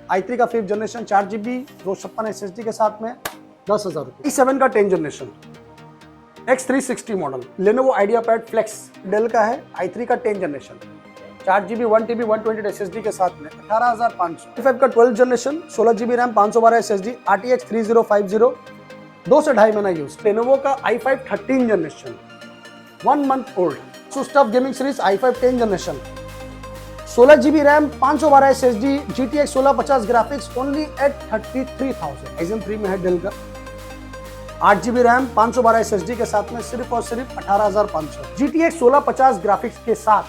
i3 का 5th generation 4GB 256 SSD के साथ में 10,000 रुपये। i7 का 10th generation X360 model Lenovo IdeaPad Flex Dell का है। i3 का 10th generation 4GB 1TB 128 SSD के साथ में 18,500। i5 का 12th generation 16GB RAM 512 SSD RTX 3050 2 से 2.5 महीना यूज। Lenovo का i5 13th generation 1 month old. Asus TUF gaming series i5 10th generation 16GB RAM 512 SSD GTX 1650 graphics only at 33,000। Ryzen 3 में है del का 8GB रैम 512 SSD के साथ में सिर्फ और सिर्फ 18,500। GTX 1650 ग्राफिक्स के साथ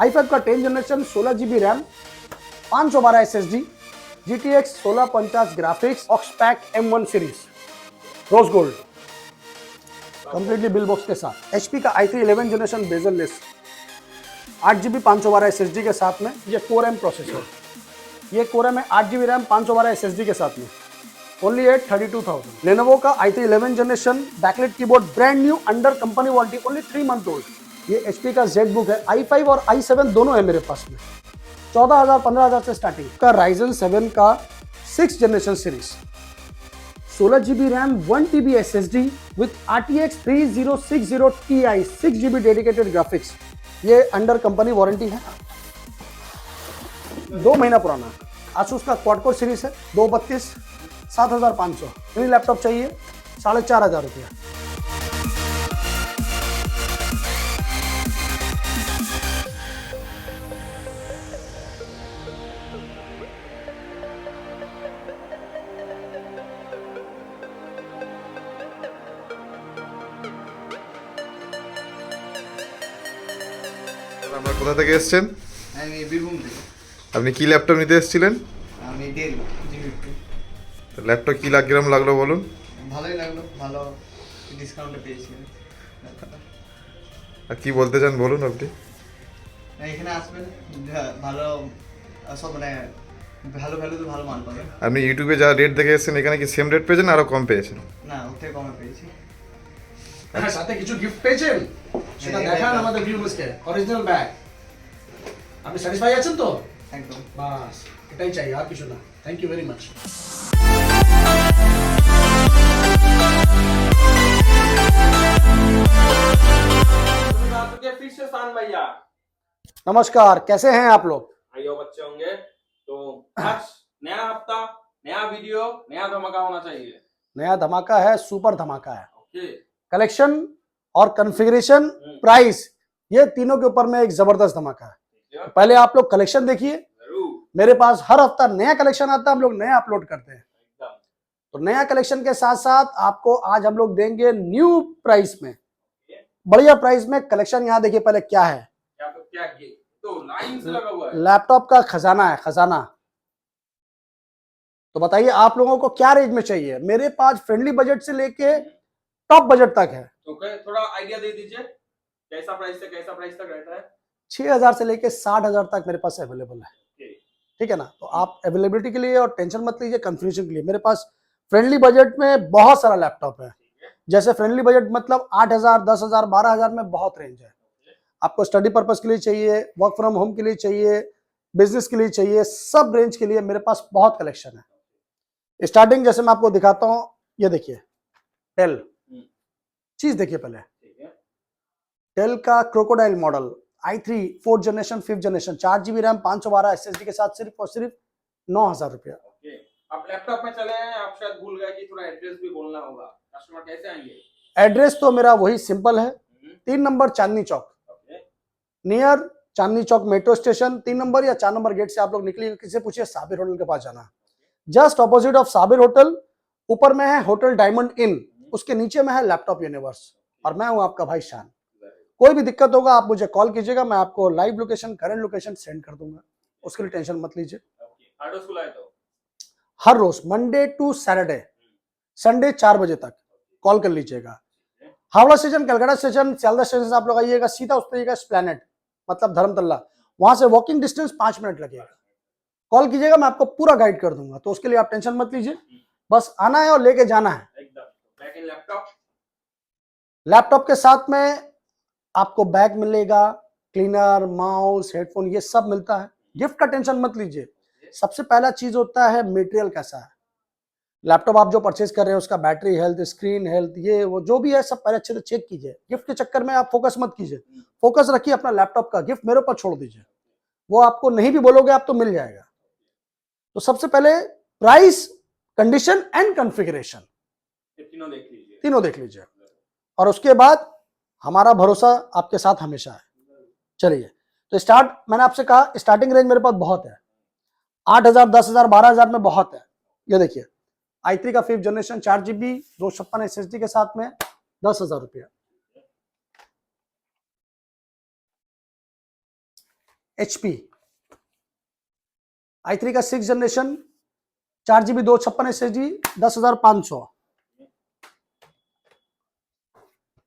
i5 का 10th generation 16GB RAM 512 SSD GTX 1650 graphics ऑक्सपैक M1 series rose gold completely bill box के साथ। HP का i3 11th generation bezel less 8GB 512 SSD के साथ में ये Core M प्रोसेसर, ये Core M है 8GB रैम 512 SSD के साथ में ओनली एट 32,000। Lenovo का i3 11th generation backlight keyboard brand new under company warranty only 3 month old. ये HP का ZBook है i5 और i7 दोनों है मेरे पास में 14,000 15,000 से स्टार्टिंग का। Ryzen 7 का 6th generation series 16GB RAM 1TB SSD with RTX 3060 Ti 6GB dedicated graphics, ये अंडर कंपनी वारंटी है 2 महीना पुराना। Asus का क्वाड कोर सीरीज है 232 7,500। मिनी लैपटॉप चाहिए 4,500 रुपया। আপনারা কোথা থেকে এসেছেন? আমি বীরভূম থেকে। আপনি কি ল্যাপটপ নিতে এসেছিলেন? আমি ডেল G50। তো ল্যাপটপ কি কিরম লাগলো বলুন? ভালোই লাগলো, ভালো ডিসকাউন্টে পেয়েছি। আর কি বলতে চান বলুন আপনি? এখানে আসবেন, ভালো সব মানে ভালো ভ্যালুতে ভালো মাল পাবেন। আপনি ইউটিউবে যা রেট দেখে এসেছেন এখানে কি সেম রেট পেয়েছেন আরো কম পেয়েছেন? না, ওর থেকে কমে পেয়েছি। হ্যাঁ, সাথে কিছু গিফট পেয়েছেন সেটা দেখান আমাদের ভিউয়ার্সকে। অরিজিনাল ব্যাগ, আপনি স্যাটিসফাই আছেন তো? একদম, বাস এটাই চাই, আর কিছু না। Thank you very much. फिर से शान भैया नमस्कार, कैसे हैं आप लोग? आइयो बच्चे होंगे तो आज नया हफ्ता, नया वीडियो, नया धमाका होना चाहिए। नया धमाका है, सुपर धमाका है। ओके, कलेक्शन और कॉन्फ़िगरेशन, प्राइस, ये तीनों के ऊपर में एक जबरदस्त धमाका है। तो पहले आप लोग कलेक्शन देखिए। जरूर। मेरे पास हर हफ्ता नया कलेक्शन आता है, हम लोग नया अपलोड करते हैं। एकदम। तो नया कलेक्शन के साथ साथ आपको आज हम लोग देंगे न्यू प्राइस में, बढ़िया प्राइस में कलेक्शन। यहाँ देखिए पहले क्या है, क्या ये तो लाइन से लगा हुआ है। लैपटॉप का खजाना है, खजाना। तो बताइए आप लोगों को क्या रेंज में चाहिए? मेरे पास फ्रेंडली बजट से लेके टॉप बजट तक है। तो थोड़ा आइडिया दे दीजिए, कैसा प्राइस से कैसा प्राइस तक रहता है? 6,000 से लेके 60,000 तक मेरे पास अवेलेबल है। ओके। ठीक है ना? तो आप अवेलेबिलिटी के लिए और टेंशन मत लीजिए, कंफ्यूजन के लिए मेरे पास फ्रेंडली बजट में बहुत सारा लैपटॉप है। जैसे फ्रेंडली बजट मतलब 8,000 10,000 12,000 में बहुत रेंज है। आपको स्टडी पर्पस के लिए चाहिए, वर्क फ्रॉम होम के लिए चाहिए, बिजनेस के लिए चाहिए, सब रेंज के लिए मेरे पास बहुत कलेक्शन है। स्टार्टिंग जैसे मैं आपको दिखाता हूँ, ये देखिए डेल चीज देखिए पहले। डेल का crocodile model i3 4th generation 5th generation 4GB RAM 512 SSD के साथ सिर्फ और सिर्फ 9,000 रुपया। ओके, आप लैपटॉप में चले हैं, आप शायद भूल गए कि थोड़ा एड्रेस भी बोलना होगा। कस्टमर कैसे आएंगे? एड्रेस तो मेरा वही सिंपल है, 3 number Chandni Chowk, near Chandni Chowk metro station 3 number या 4 नंबर गेट से आप लोग निकलिए, किसी से पूछिए साबिर होटल के पास जाना। Just opposite of Sabir hotel, ऊपर में है होटल डायमंड इन, उसके नीचे में है लैपटॉप यूनिवर्स, और मैं हूं आपका भाई शान। कोई भी दिक्कत होगा आप मुझे कॉल कीजिएगा, मैं आपको live location current location send कर दूंगा, उसके लिए टेंशन मत लीजिए। हर रोज खुला है तो? हर रोज मंडे टू सैटरडे, संडे 4 बजे तक कॉल कर लीजिएगा। Howrah station, Calcutta station, Sealdah station से आप लोग आइएगा, सीधा उस पर एस्प्लैनेड मतलब धर्मतल्ला, वहां से वॉकिंग डिस्टेंस 5 मिनट लगेगा। कॉल कीजिएगा, मैं आपको पूरा गाइड कर दूंगा, तो उसके लिए आप टेंशन मत लीजिए, बस आना है और लेके जाना है। एकदम। लैपटॉप, लैपटॉप के साथ में आपको बैग मिलेगा, क्लीनर, माउस, हेडफोन, ये सब मिलता है। गिफ्ट का टेंशन मत लीजिए, सबसे पहला चीज होता है मटेरियल कैसा है। लैपटॉप आप जो परचेज कर रहे हैं उसका बैटरी हेल्थ, स्क्रीन हेल्थ, ये वो जो भी है सब पहले अच्छे से चेक कीजिए। गिफ्ट के चक्कर में आप फोकस मत कीजिए, फोकस रखिए अपना लैपटॉप का। गिफ्ट मेरे ऊपर छोड़ दीजिए, वो आपको नहीं भी बोलोगे आप तो मिल जाएगा। तो सबसे पहले प्राइस, कंडीशन एंड कॉन्फ़िगरेशन तीनों देख लीजिए, और उसके बाद हमारा भरोसा आपके साथ हमेशा है। चलिए तो स्टार्ट, मैंने आपसे कहा स्टार्टिंग रेंज मेरे पास बहुत है, 8,000, 10,000, 12,000 में बहुत है। ये देखिए i3 का 5th जनरेशन 4GB 256 SSD के साथ में 10,000 रुपया। HP i3 का 6th generation 4GB 256 SSD 10,500।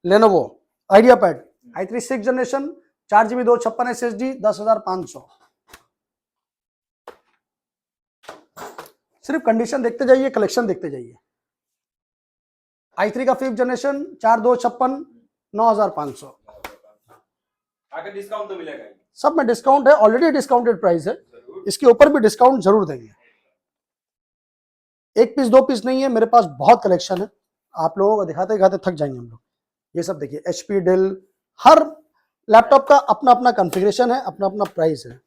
Lenovo IdeaPad i3 6th generation 4GB 256 SSD 10,500। सिर्फ कंडीशन देखते जाइए, कलेक्शन देखते जाइए। i3 का 5th जनरेशन 4,256 9,500। आगे डिस्काउंट तो मिलेगा ही। सब में डिस्काउंट है, ऑलरेडी डिस्काउंटेड प्राइस है, इसके ऊपर भी डिस्काउंट जरूर देंगे। एक पीस दो पीस नहीं है, मेरे पास बहुत कलेक्शन है, आप लोगों को दिखाते दिखाते थक जाएंगे हम लोग। ये सब देखिए HP, डेल, हर लैपटॉप का अपना अपना कॉन्फ़िगरेशन है, अपना अपना प्राइस है।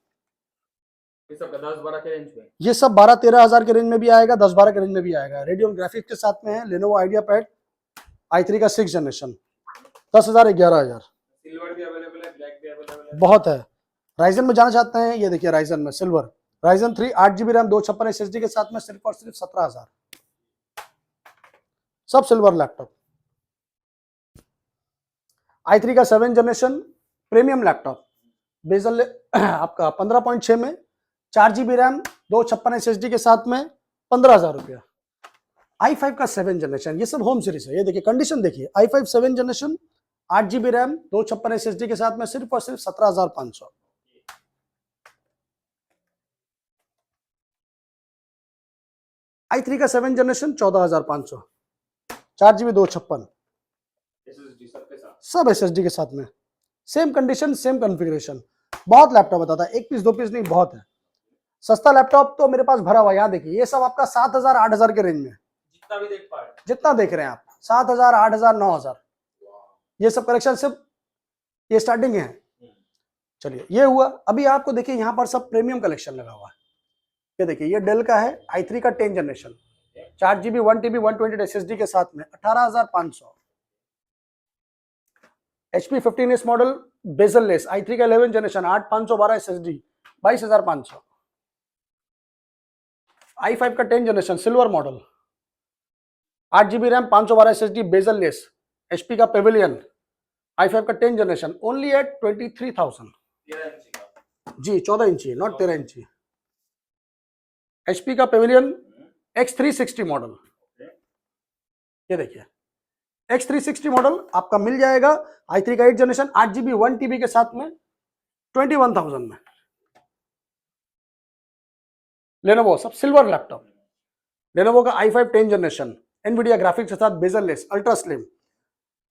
ये सब 10-12 के रेंज में, ये सब 12-13 हजार के रेंज में भी आएगा, 10-12 के रेंज में भी आएगा। रेडियन ग्राफिक्स के साथ में है लेनोवो आइडियापैड i3 का 6th जनरेशन 10,000, 11,000। सिल्वर भी अवेलेबल है, ब्लैक भी अवेलेबल है। बहुत है। राइजन में जाना चाहते हैं, ये देखिए राइजन में silver, Ryzen 3 8GB RAM 256 SSD के साथ में सिर्फ और सिर्फ 17,000। सब सिल्वर लैपटॉप। i3 का 7th generation premium laptop bezel आपका 15.6 में 4GB रैम 256 SSD के साथ में 15,000 रुपया। i5 का 7th जनरेशन, ये सब होम सीरीज है। ये देखिए कंडीशन देखिए, i5 7th generation 8GB RAM 256 SSD के साथ में सिर्फ और सिर्फ 17,500। i3 का 7th जनरेशन 14,500, 4GB 256 SSD सबके साथ, सब SSD के साथ में, सेम कंडीशन सेम कॉन्फ़िगरेशन। बहुत लैपटॉप बताता है, एक पीस दो पीस नहीं, बहुत है। सस्ता लैपटॉप तो मेरे पास भरा हुआ है। यहाँ देखिए ये सब आपका 7,000 8,000 के रेंज में, जितना भी देख पा रहे हैं। जितना देख रहे हैं आप 7,000 8,000 9,000, ये सब कलेक्शन सिर्फ ये स्टार्टिंग है। चलिए ये हुआ। अभी आपको देखिए यहाँ पर सब प्रीमियम कलेक्शन लगा हुआ है। ये देखिए ये डेल का है i3 का 10th generation 4GB 1TB 128 SSD के साथ में 18,500। HP 15S model bezel less i3 का 11th जनरेशन 8,512 SSD 22,500। i5 का 10th generation silver model 8GB RAM 512 SSD bezel less HP का पेविलियन i5 का 10th generation only eight 23,000। 13 inch का, जी 14 इंची, not 13 इंची। HP का पेविलियन X360 मॉडल, ये देखिए X360 मॉडल आपका मिल जाएगा i3 का 8th जनरेशन 8GB 1TB के साथ में 21,000 में। लेनोवो सब सिल्वर लैपटॉप, लेनोवो का i5 10th generation Nvidia graphics के साथ bezel less ultra slim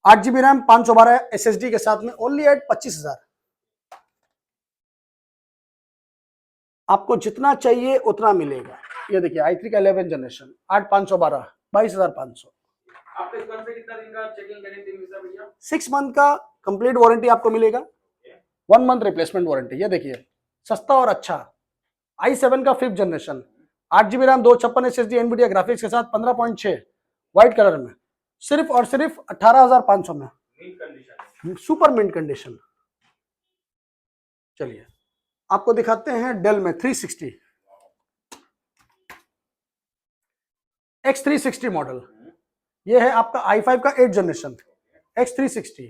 8GB RAM 512 SSD के साथ में ओनली एट 25,000। आपको जितना चाहिए उतना मिलेगा। ये देखिए i3 का 11th जनरेशन 8,512 22,500। आपके दुकान पे कितना दिन का चेकिंग गारंटी मिलता है भैया? 6 मंथ का कंप्लीट वारंटी आपको मिलेगा, 1 मंथ रिप्लेसमेंट वारंटी। ये देखिए सस्ता और अच्छा i7 का 5th generation 8GB RAM 256 SSD Nvidia graphics के साथ 15.6 व्हाइट कलर में सिर्फ और सिर्फ 18,500 में, mint condition, super mint condition. चलिए आपको दिखाते हैं डेल में 360 X360 मॉडल। ये है आपका i5 का 8th जनरेशन X360।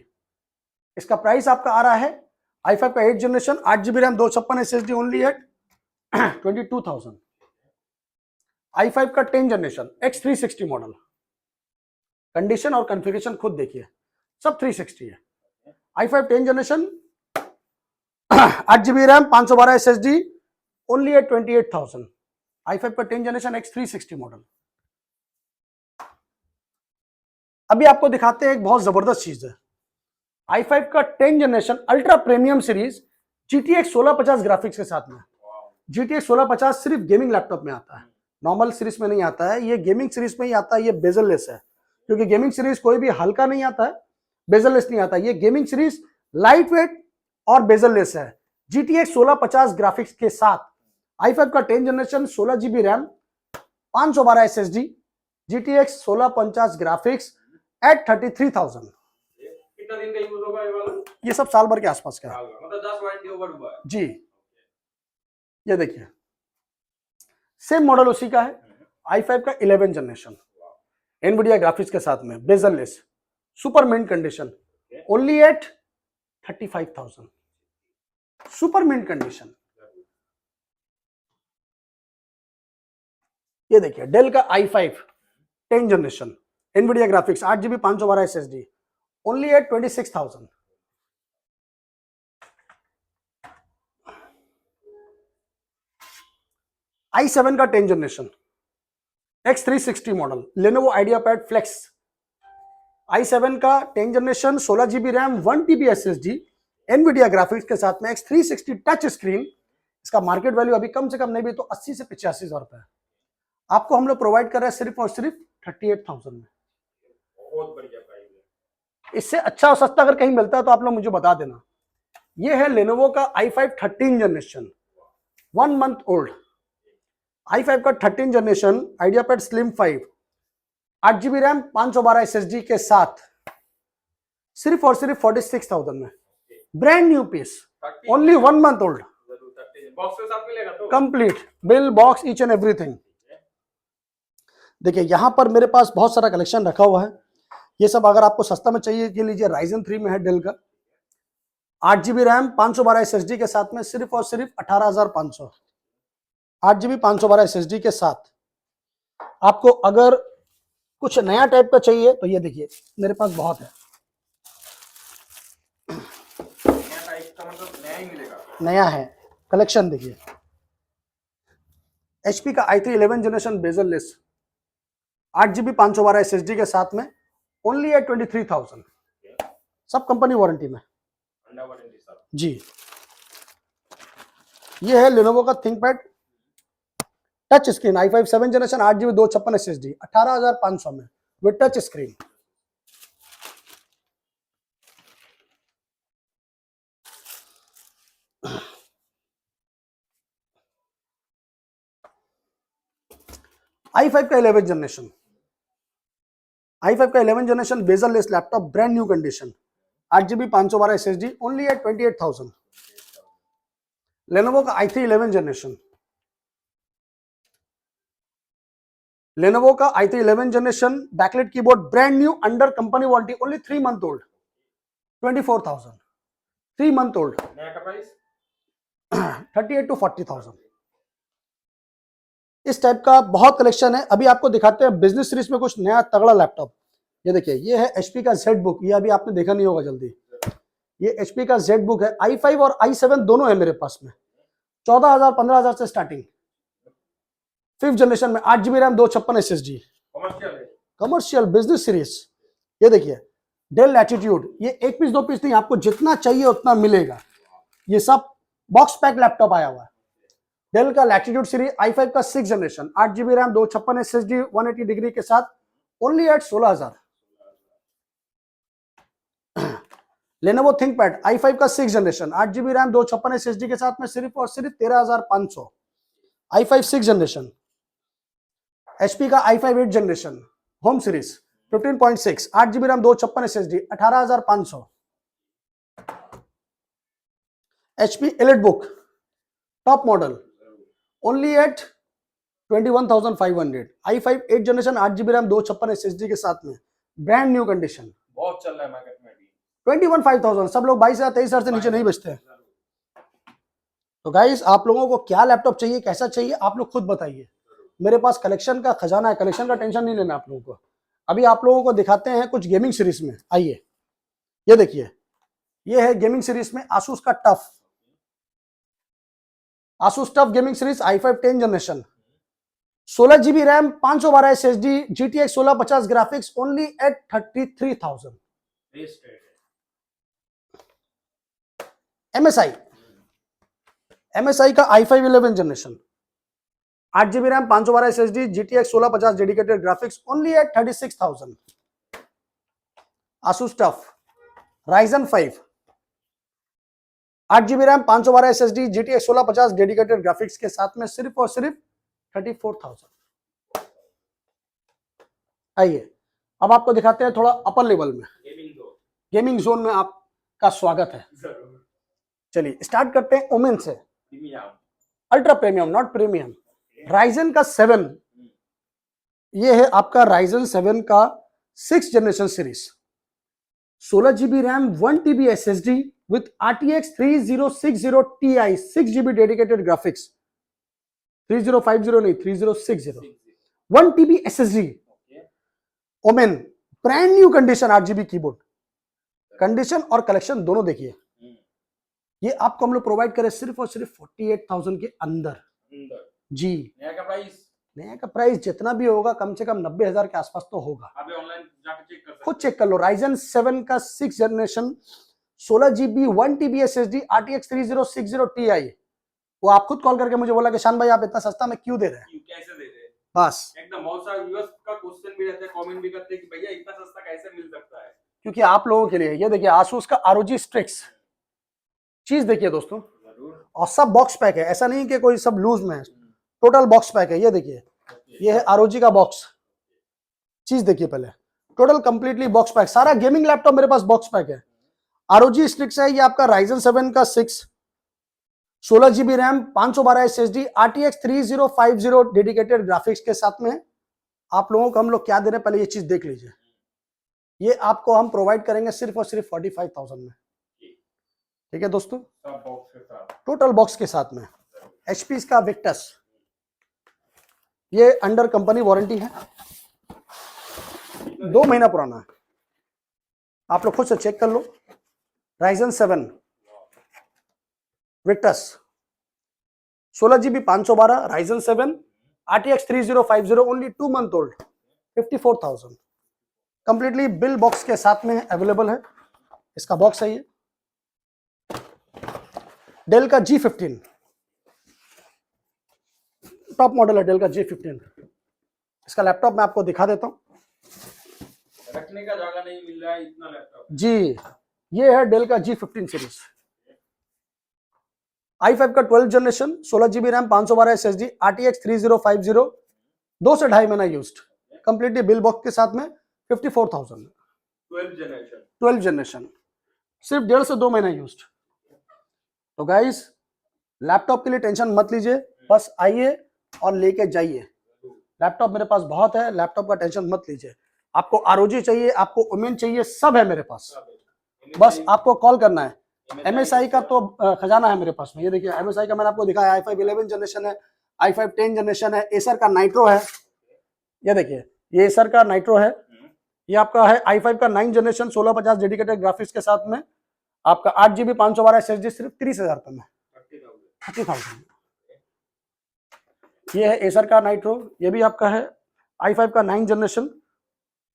इसका प्राइस आपका आ रहा है i5 का 8th generation 8GB RAM 256 SSD only at 22,000। i5 का 10th generation X360 model, condition और कॉन्फ़िगरेशन खुद देखिए, सब 360 है। i5 10th generation 8GB RAM 512 SSD only at 28,000। i5 का 10th जनरेशन X360 मॉडल। अभी आपको दिखाते हैं एक बहुत जबरदस्त चीज है, i5 का 10th generation ultra premium series GTX 1650 graphics के साथ में GTX 1650 सिर्फ गेमिंग लैपटॉप में आता है, नॉर्मल सीरीज में नहीं आता है, ये गेमिंग सीरीज में ही आता है। ये बेजललेस है, क्योंकि गेमिंग सीरीज कोई भी हल्का नहीं आता है, बेजललेस नहीं आता। ये गेमिंग सीरीज लाइट वेट और बेजललेस है। GTX 1650 ग्राफिक्स के साथ i5 का 10 generation 16GB RAM 512 SSD GTX 1650 graphics at 33,000। कितना दिन का यूज होगा ये वाला? ये सब साल भर के आसपास का है मतलब 10 वारंटी ओवर हुआ है जी। ये देखिए सेम मॉडल उसी का है, i5 का 11 जनरेशन एनवीडिया ग्राफिक्स के साथ में, bezelless, super mint condition, only at 35,000, super mint condition. ये देखिए डेल का i5 10 generation Nvidia graphics 8GB 512 SSD, only at 26,000। i7 का 10 generation X360 model Lenovo IdeaPad Flex, i7 का 10 generation 16GB RAM 1TB SSD NVIDIA graphics के साथ में X360 touch screen. इसका market value अभी कम से कम नहीं भी तो 80 से 85,000 रुपए है। आपको हम लोग प्रोवाइड कर रहे हैं सिर्फ और सिर्फ 38,000 में। बहुत बढ़िया प्राइस है। इससे अच्छा और सस्ता अगर कहीं मिलता है तो आप लोग मुझे बता देना। ये है Lenovo का i5 13 generation 1 month old, i5 का 13 generation IdeaPad Slim 5 8GB RAM 512 SSD के साथ सिर्फ और सिर्फ 46,000 में, brand new piece, only 1 month old, box के साथ मिलेगा तो complete bill box each and everything. देखिए यहां पर मेरे पास बहुत सारा कलेक्शन रखा हुआ है। ये सब अगर आपको सस्ता में चाहिए ये लीजिए, Ryzen 3 में है डेल का 8GB रैम 512 SSD के साथ में सिर्फ और सिर्फ 18,500, 8GB 512 SSD के साथ। आपको अगर कुछ नया टाइप का चाहिए तो ये देखिए मेरे पास बहुत है, नया टाइप का मतलब नया ही मिलेगा, नया है कलेक्शन। देखिए HP का i3 11 generation bezel-less 8GB 512 SSD के साथ में ओनली एट 23,000, सब कंपनी वारंटी में अंडा वारंटी सर जी। ये है Lenovo का ThinkPad touch screen i5 7 generation 8GB 256 SSD 18,500 में विद टच स्क्रीन। i5 का 11 जनरेशन, i5 का 11 generation bezelless laptop brand new condition 8GB 512 SSD only at 28,000। Lenovo का i3 11 जनरेशन, Lenovo का i3 11 generation backlight keyboard brand new under company warranty only 3 month old 24,000, 3 month old, नया का price 38 to 40,000। इस type का बहुत collection है। अभी आपको दिखाते हैं बिजनेस सीरीज में कुछ नया तगड़ा लैपटॉप। ये देखिए ये है HP का ZBook, ये अभी आपने देखा नहीं होगा जल्दी। ये HP का ZBook है, i5 और i7 दोनों है मेरे पास में, 14,000 15,000 से स्टार्टिंग। 5th जनरेशन में 8GB रैम 256 SSD कमर्शियल है, कमर्शियल बिजनेस सीरीज। ये देखिए डेल लैटिट्यूड, ये एक पीस दो पीस नहीं, आपको जितना चाहिए उतना मिलेगा। ये सब बॉक्स पैक लैपटॉप आया हुआ है। डेल का लैटिट्यूड सीरीज i5 का 6th generation 8GB RAM 256 SSD 180 degree के साथ only eight 16,000। Lenovo ThinkPad i5 का 6th generation 8GB RAM 256 SSD के साथ में सिर्फ और सिर्फ 13,500। i5 6th generation. HP का i5 8th generation home series 15.6 8GB RAM 256 SSD 18,500। HP EliteBook top model only at 21,500। i5 8th generation 8GB RAM 256 SSD के साथ में ब्रांड न्यू कंडीशन, बहुत चल रहा है मार्केट में अभी। 21,500। सब लोग 22,000 23,000 से नीचे नहीं बेचते हैं। तो गाइस आप लोगों को क्या लैपटॉप चाहिए, कैसा चाहिए, आप लोग खुद बताइए। मेरे पास कलेक्शन का खजाना है, कलेक्शन का टेंशन नहीं लेना आप लोगों को। अभी आप लोगों को दिखाते हैं कुछ गेमिंग सीरीज में। आइए ये देखिए, ये है गेमिंग सीरीज में Asus का TUF, Asus TUF gaming series i5 10 generation 16GB RAM 512 SSD GTX 1650 graphics only at 33,000। रेस्ट रेट है। MSI MSI का i5 11 generation, 8GB RAM, 512 SSD, GTX 1650 dedicated graphics only at 36,000। Asus TUF Ryzen 5, 8GB RAM, 512 SSD, GTX 1650 dedicated graphics के साथ में सिर्फ और सिर्फ 34,000। आइए अब आपको दिखाते हैं थोड़ा अपर लेवल में, गेमिंग जोन में आपका स्वागत है। चलिए स्टार्ट करते हैं ओमेन से। Ultra premium, not premium, Ryzen का 7, ये है आपका राइजन 7 का 6th generation series, 16GB RAM, 1TB SSD with RTX 3060 Ti, 6GB dedicated graphics, 3050 नहीं 3060, 1TB SSD, Omen, brand new condition, 8GB keyboard, condition और कलेक्शन दोनों देखिए। ये आपको हम लोग प्रोवाइड करें सिर्फ और सिर्फ 48,000 के अंदर जी। नया का प्राइस, नया का प्राइस जितना भी होगा कम से कम 90,000 के आसपास तो होगा। आप ऑनलाइन जाकर चेक कर सकते खुद चेक कर लो। राइजन 7 का 6th generation, 16GB 1TB SSD, RTX 3060 Ti। वो आप खुद कॉल करके मुझे बोला कि शान भाई आप इतना सस्ता में क्यों दे रहे हैं, हैं कैसे दे रहे हैं। बस एकदम बहुत सारे व्यूअर्स का क्वेश्चन भी रहता है, कमेंट भी करते हैं कि भैया इतना सस्ता कैसे मिल सकता है। क्योंकि आप लोगों के लिए। ये देखिए आसूस का ROG Strix, चीज देखिए दोस्तों, और सब बॉक्स पैक है, ऐसा नहीं कि कोई सब लूज में है, टोटल बॉक्स पैक है। ये देखिए ये है ROG का बॉक्स, चीज देखिए पहले, टोटल कंप्लीटली बॉक्स पैक, सारा गेमिंग लैपटॉप मेरे पास बॉक्स पैक है। ROG Strix है ये आपका राइजन 7 का 6, 16GB RAM, 512 SSD, RTX 3050 dedicated graphics के साथ में। आप लोगों को हम लोग क्या दे रहे हैं पहले ये चीज देख लीजिए। ये आपको हम प्रोवाइड करेंगे सिर्फ और सिर्फ 45,000 में, ठीक है दोस्तों, सब बॉक्स के साथ, टोटल बॉक्स के साथ में। HP का विक्टस, ये अंडर कंपनी वारंटी है, 2 महीना पुराना है, आप लोग खुद से चेक कर लो। Ryzen 7 Victus, 16GB 512, Ryzen 7, RTX 3050, only 2 month old, 54,000, completely bill box के साथ में अवेलेबल है। इसका बॉक्स है ये, डेल का G15, टॉप मॉडल है डेल का G15। इसका लैपटॉप मैं आपको दिखा देता हूं, रखने का जगह नहीं मिल रहा है इतना लैपटॉप जी। ये है डेल का G15 सीरीज, i5 का 12th generation, 16GB RAM, 512 SSD, RTX 3050, 2 से 2.5 महीना यूज्ड, कंप्लीटली बिल बॉक्स के साथ में 54,000। 12th जनरेशन, सिर्फ 1.5 से 2 महीना यूज्ड। तो गाइस लैपटॉप के लिए टेंशन मत लीजिए, बस आइए और लेके जाइए। लैपटॉप मेरे पास बहुत है, लैपटॉप का टेंशन मत लीजिए। आपको ROG चाहिए, आपको ओमेन चाहिए, सब है मेरे पास, बस आपको कॉल करना है। MSI का तो खजाना है मेरे पास में। ये देखिए MSI का मैंने आपको दिखाया, i5 11 जनरेशन है, i5 10 जनरेशन है, एसर का नाइट्रो है। ये देखिए ये एसर का नाइट्रो है, ये आपका है i5 का 9 जनरेशन, 1650 डेडिकेटेड ग्राफिक्स के साथ में, आपका 8GB 512 SSD सिर्फ 30,000 रुपए में, 30,000। ये है एसर का नाइट्रो, ये भी आपका है i5 का 9 जनरेशन,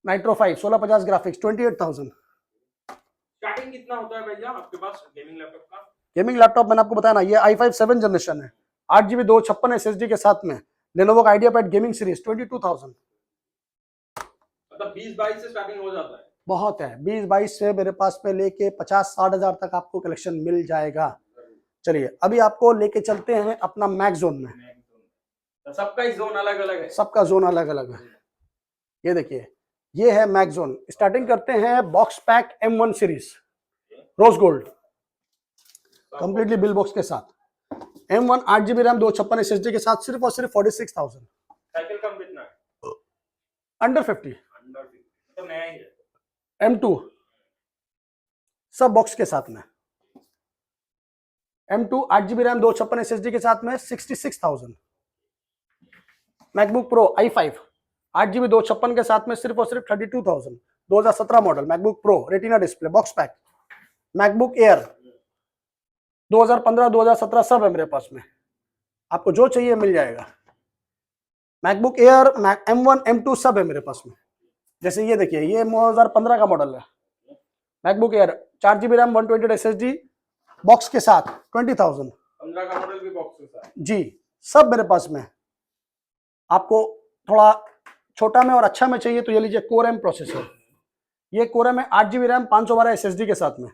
नाइट्रो 5, 1650 ग्राफिक्स, 28,000। स्टार्टिंग कितना होता है भैया आपके पास गेमिंग लैपटॉप का? गेमिंग लैपटॉप मैंने आपको बताया ना, ये i5 7 जनरेशन है, 8GB 256 SSD के साथ में, लेनोवो का आइडियापैड गेमिंग सीरीज, 22,000। मतलब 20-22 से स्टार्टिंग हो जाता है। बहुत है, 20-22 से मेरे पास में लेके 50-60 हजार तक आपको कलेक्शन मिल जाएगा। चलिए अभी आपको लेके चलते हैं अपना मैक जोन में। तो सबका ही जोन अलग अलग है, सबका जोन अलग अलग है। ये देखिए ये है मैक जोन। स्टार्टिंग करते हैं box pack M1 series, rose gold, completely bill box के साथ, M1 8GB रैम, 256 SSD के साथ, सिर्फ और सिर्फ 46,000। साइकिल कम कितना है? अंडर 50, तो नया ही है। M2 सब बॉक्स के साथ में, M2 8GB रैम, 256 SSD के साथ में, 66,000। मैकबुक प्रो i5 8GB 256 के साथ में, सिर्फ और सिर्फ 32,000, 2017 model MacBook pro, retina display, box pack. MacBook air 2015 2017 सब है मेरे पास में, आपको जो चाहिए मिल जाएगा। मैकबुक एयर, M1 M2 सब है मेरे पास में। जैसे ये देखिए ये 2015 का मॉडल है, MacBook air 4GB RAM, 128 SSD, box के साथ 20,000। 15 का मॉडल भी बॉक्स के साथ। जी, सब मेरे पास में है। आपको थोड़ा छोटा में और अच्छा में चाहिए तो ये लीजिए कोर एम प्रोसेसर। ये कोर एम है 8 GB रैम 512 SSD के साथ में,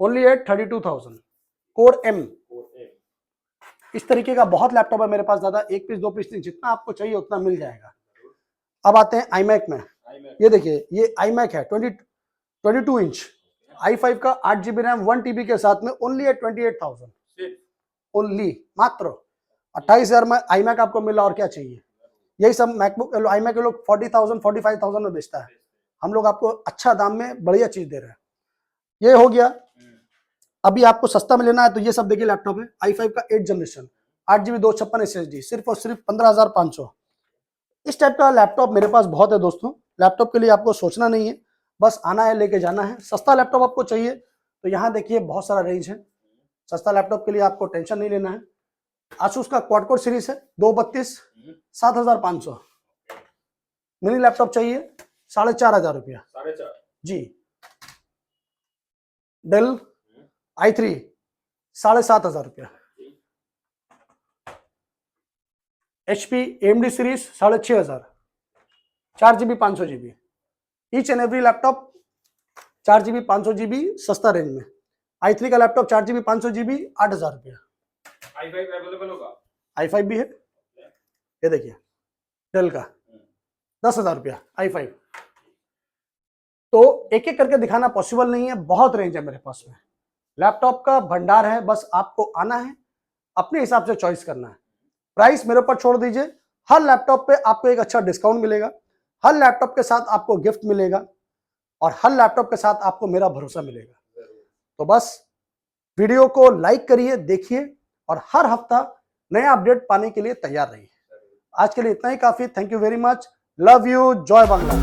ओनली एट 32,000 कोर एम। इस तरीके का बहुत लैपटॉप है मेरे पास दादा, 1 पीस 2 पीस नहीं, जितना आपको चाहिए उतना मिल जाएगा। अब आते हैं iMac में। ये देखिए ये iMac है 22 इंच i5 का 8 GB रैम 1 TB के साथ में, ओनली एट 28,000 ओनली, मात्र 28,000 में iMac आपको मिला। और क्या चाहिए? यही सब मैकबुक iMac के लोग 40,000 45,000 में बेचता है, हम लोग आपको अच्छा दाम में बढ़िया चीज दे रहे हैं। ये हो गया। अभी आपको सस्ता में लेना है तो ये सब देखिए लैपटॉप है, i5 का 8 जनरेशन 8 GB 256 SSD, सिर्फ और सिर्फ 15,500। इस टाइप का लैपटॉप मेरे पास बहुत है दोस्तों। लैपटॉप के लिए आपको सोचना नहीं है, बस आना है, लेके जाना है। सस्ता लैपटॉप आपको चाहिए तो यहाँ देखिए बहुत सारा रेंज है। सस्ता लैपटॉप के लिए आपको टेंशन नहीं लेना है। आसूस का क्वाड कोर सीरीज है 232 7,500। मिनी लैपटॉप चाहिए 4,500 रुपया 4.5 जी। डेल i3 7,500 रुपया। HP AMD series 6,500, 4 GB 500 GB। Each and every laptop 4 GB 500 GB सस्ता रेंज में। i3 का लैपटॉप 4 GB 500 GB 8,000 रुपया। i5 अवेलेबल होगा? i5 भी है, ये देखिए डेल का 10,000 रुपया i5। तो एक एक करके दिखाना पॉसिबल नहीं है, बहुत रेंज है मेरे पास में। लैपटॉप का भंडार है, बस आपको आना है, अपने हिसाब से चॉइस करना है। प्राइस मेरे ऊपर छोड़ दीजिए। हर लैपटॉप पे आपको एक अच्छा डिस्काउंट मिलेगा, हर लैपटॉप के साथ आपको गिफ्ट मिलेगा, और हर लैपटॉप के साथ आपको मेरा भरोसा मिलेगा। तो बस वीडियो को लाइक करिए, देखिए, और हर हफ्ता नया अपडेट पाने के लिए तैयार रहिए। आज के लिए इतना ही काफी। Thank you very much, love you, जय बांग्ला।